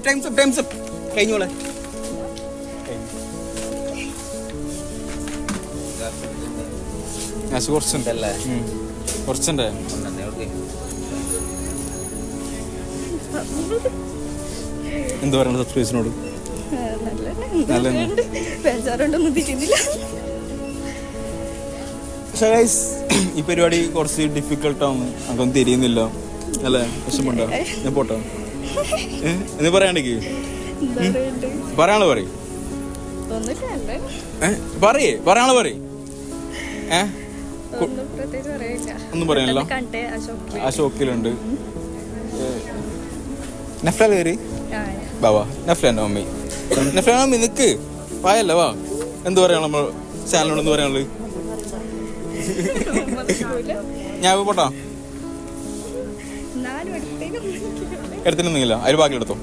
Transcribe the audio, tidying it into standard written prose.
Times up കഴിഞ്ഞോളെ. കുറച്ചുണ്ടല്ലേ, കുറച്ചുണ്ട്. എന്ത് പറയണ സബ്സ്ക്രൈബേഴ്സിനോട്? ഈ പരിപാടി കുറച്ച് ഡിഫിക്കൽട്ടാണ്, അങ്ങൊന്നും തിരിയുന്നില്ല അല്ലേ? വിഷമുണ്ടോ? ഞാൻ പോട്ടോ എന്ന് പറയാണ്ടെങ്കിൽ പറയാള് പറയും, പറയാള് പറയും. ഒന്നും പറയാനല്ലോ. ആ ഷോക്കിലുണ്ട്. നഫ്ല കയറി ബാബാ, നഫ്ലാൻ്റെ മമ്മി. നഫ്ലാൻ്റെ മമ്മി നിക്ക് വായല്ല വാ. എന്ത് പറയാനുള്ള നമ്മൾ ചാനലിനോട് എന്ത് പറയാനുള്ളത്? ഞാൻ പോട്ടോ, എടുത്തിട്ടൊന്നുമില്ല. അതിൽ ബാക്കി എടുത്തോ.